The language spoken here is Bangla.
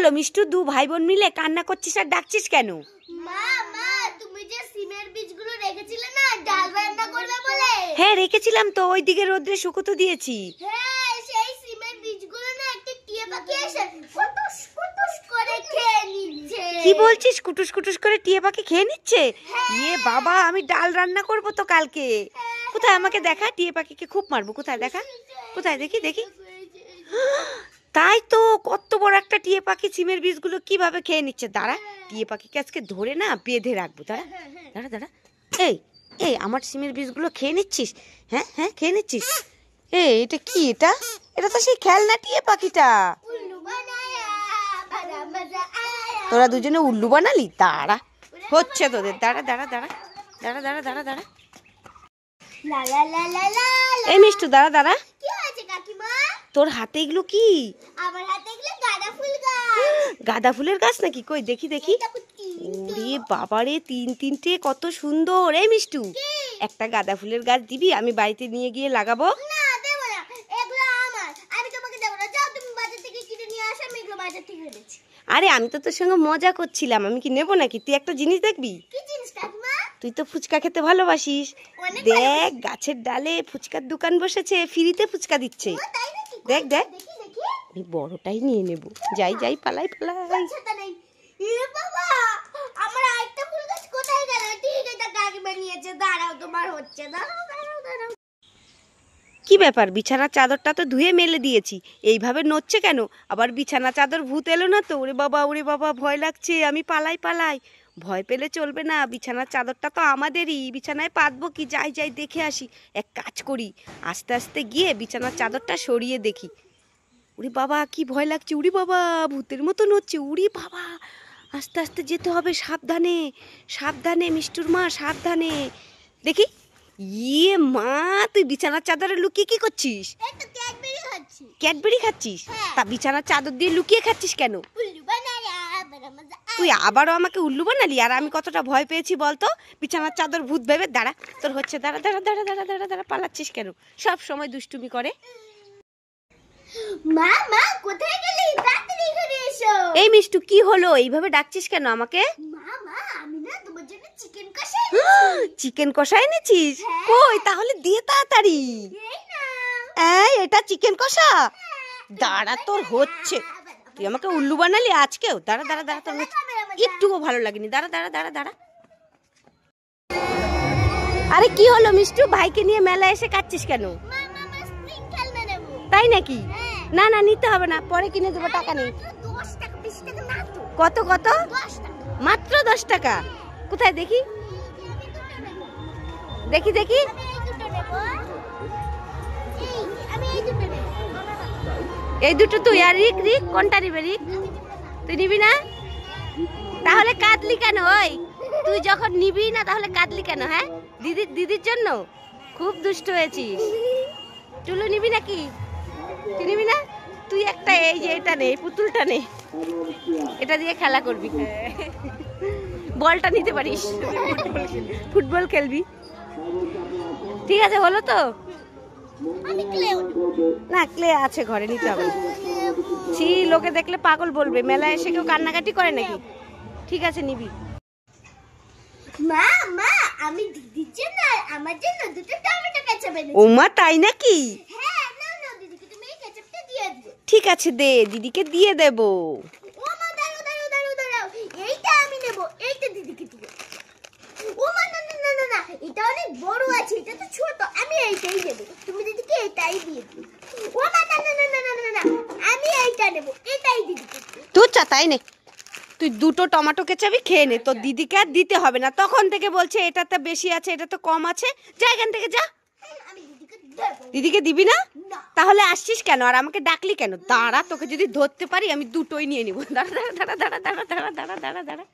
হলো মিষ্টু, দু ভাই বোন মিলে কান্না করছিস আর ডাকছিস কেন? মা মা তুমি যে সিমের বীজগুলো রেখেছিলে না ডাল রান্না করবে বলে। হ্যাঁ রেখেছিলাম তো, ওইদিকে রোদ্রে শুকোতে দিয়েছি। হ্যাঁ সেই সিমের বীজগুলো না একটা টিয়া পাখি এসে কুটুস কুটুস করে খেয়ে নিচ্ছে। কি বলছিস? কুটুস কুটুস করে টিয়া পাখি খেয়ে নিচ্ছে? ইয়ে বাবা, আমি ডাল রান্না করব তো কালকে। কোথায় আমাকে দেখা, টিয়া পাখিকে খুব মারবো। কোথায় দেখা, কোথায় দেখি দেখি। তাই তো, কত বড় একটা টিয়া পাখি সিমের বীজগুলো কিভাবে খেয়ে নিচ্ছে। দাঁড়া, টিয়া পাখিকে আজকে ধরে না বেঁধে রাখবো। দাঁড়া দাঁড়া দাঁড়া। এই এই আমার সিমের বীজগুলো খেয়ে নিচ্ছিস? হ্যাঁ হ্যাঁ খেয়ে নিচ্ছিস। এই এটা কি? এটা এটা তো সেই খেলনা টিয়া পাখিটা। তোরা দুজনে উল্লু বানালি? দাঁড়া, হচ্ছে তোদের। দাঁড়া দাঁড়া দাঁড়া দাঁড়া দাঁড়া দাঁড়া দাঁড়া। লা লা লা লা লা। এই মিষ্টু দাঁড়া দাঁড়া। কি হয়েছে কাকিমা? তোর হাতে এগুলো কি? আমার হাতে এগুলো গাঁদা ফুল গাছ। গাঁদা ফুলের গাছ নাকি? কই দেখি দেখি। ওরে বাবারে, তিনটে কত সুন্দর। এই মিষ্টু, একটা গাঁদা ফুলের গাছ দিবি? আমি বাড়িতে নিয়ে গিয়ে লাগাবো। না দেব না, এগুলো আমার। আমি তোমাকে দেব না। যাও তুমি বাজার থেকে কিনে নিয়ে আসো, আমি এগুলো বাজার থেকে এনেছি। আরে আমি তো তোর সঙ্গে মজা করছিলাম, আমি কি নেবো নাকি? তুই একটা জিনিস দেখবি। কি জিনিস কাকিমা? তুই তো ফুচকা খেতে ভালোবাসিস। দেখ, গাছের ডালে ফুচকার দোকান বসেছে, ফ্রিতে ফুচকা দিচ্ছে। দেখ দেখ, দেখি দেখি। আমি বড়টাই নিয়ে নেব। যাই যাই, পালাই পালাই। সেটা নেই। এ বাবা, আমার আরেকটা ফুল গাছ কোথায় গেল? ঠিক আছে কাকিমা নিয়েছে। দাঁড়াও, তোমার হচ্ছে। দাঁড়াও দাঁড়াও দাঁড়াও। কি ব্যাপার? বিছানার চাদরটা তো ধুয়ে মেলে দিয়েছি, এইভাবে নড়ছে কেন? আবার বিছানা চাদর ভূত এলো না তো? ওরে বাবা ওরে বাবা, ভয় লাগছে। আমি পালাই পালাই। ভয় পেলে চলবে না, বিছানার চাদরটা তো আমাদেরই। বিছানায় পাতবো কি? যাই যাই দেখে আসি। এক কাজ করি, আস্তে আস্তে গিয়ে বিছানার চাদরটা সরিয়ে দেখি। উরি বাবা, কি ভয় লাগছে। উরি বাবা, ভূতের মতো নড়ছে। উরি বাবা, আস্তে আস্তে যেতে হবে, সাবধানে সাবধানে মিষ্টুর মা, সাবধানে। দেখি। ইয়ে মা, তুই বিছানার চাদরে লুকিয়ে কি করছিস? এই তো ক্যাডবেরি খাচ্ছি। ক্যাডবেরি খাচ্ছিস? তা বিছানার চাদর দিয়ে লুকিয়ে খাচ্ছিস কেন? উল্লু বানায়া বড় মজা। তুই আবারও আমাকে উল্লু বানালি। আর আমি কতটা ভয় পেয়েছি বলতো, বিছানার চাদর ভূত ভেবে। দাঁড়া, তোর হচ্ছে। দাঁড়া দাঁড়া দাঁড়া দাঁড়া দাঁড়া দাঁড়া। পালাচ্ছিস কেন? সব সময় দুষ্টুমি করে। মা মা কোথায় গেলি? তাড়াতাড়ি এখানে এসো। এই মিষ্টু, কি হলো? এইভাবে ডাকছিস কেন আমাকে? মা মা আমি না তোমার জন্য চিকেন কষা এনেছি। চিকেন কষা এনেছিস? হ্যাঁ। কই তাহলে দিয়ে তাড়াতাড়ি। এই না। এই এটা চিকেন কষা? দাঁড়া, তোর হচ্ছে। তুই আমাকে উল্লু বানালি আজকেও। দাঁড়া দাঁড়া দাঁড়া, তোর হচ্ছে। একটুও ভালো লাগেনি। দাঁড়া দাঁড়া দাঁড়া দাঁড়া। আরে কি হলো মিষ্টু, ভাইকে নিয়ে মেলা এসে কাচ্ছিস কেন? মা মা স্প্রিং খেলনা নেব। তাই নাকি? না না, নিতে হবে না, পরে কিনে দেবো, টাকা নেই। 10 টাকা 20 টাকা না তো। কত কত? 10 টাকা। মাত্র 10 টাকা? কোথায় দেখি দেখি দেখি। আমি এই দুটো নেব। আমি এই দুটো নেব। এই দুটো তুই? আর রিক রিক কোনটা নিবে? রিক তুই নিবি না? তাহলে কাঁদলি কেন? ওই তুই যখন নিবি না তাহলে কাঁদলি কেন? হ্যাঁ, দিদির জন্য খুব দুষ্ট হয়েছিস। চুলু নিবি নাকি? তুই নিবি না? তুই একটা, এই যে এটা নে, পুতুলটা নে, এটা দিয়ে খেলা করবি। বলটা নিতে পারিস, ফুটবল খেলবি। ঠিক আছে, হলো তো? আমি ক্লে না, ক্লে আছে ঘরে, নিতে হবে। ছি, লোকে দেখলে পাগল বলবে। মেলায় এসে কেউ কান্নাকাটি করে নাকি? ঠিক আছে, নিবি। মা মা আমি দিদির জন্য আমার জন্য দুটো টমেটো কেচাপ এনেছি। ও মা, তাই নাকি? হ্যাঁ, নাও নাও দিদিকে তুমি এই কেচাপটা দিয়ে দিও। ঠিক আছে, দে, দিদিকে দিয়ে দেব। ও মা দাঁড়াও দাঁড়াও দাঁড়াও দাঁড়াও। এইটা আমি নেব, এইটা দিদিকে দিও। ও মা না না না না না, এটা অনেক বড় আছে, এটা তো ছোট। আমি এইটাই নেব, তুমি দিদিকে এটাই দিয়ে দিও। ও মা না না না না না না না, আমি এইটা নেব, এটাই দিদিকে দিও। তুই তাই নে, তুই দুটো টমেটো কেচাপই খেয়ে নে, তোর দিদিকে আর দিতে হবে না। তখন থেকে বলছে এটাতে বেশি আছে, এটা তো কম আছে। যা এখান থেকে, যা। আমি দিদিকে দেব দিদিকে দিবি না? না। তাহলে আসছিস কেন আর আমাকে ডাকলি কেন? দাঁড়া, তোকে যদি ধরতে পারি আমি দুটোই নিয়ে নিব। দাঁড়া দাঁড়া দাঁড়া দাঁড়া দাঁড়া দাঁড়া দাঁড়া দাঁড়া দাঁড়া।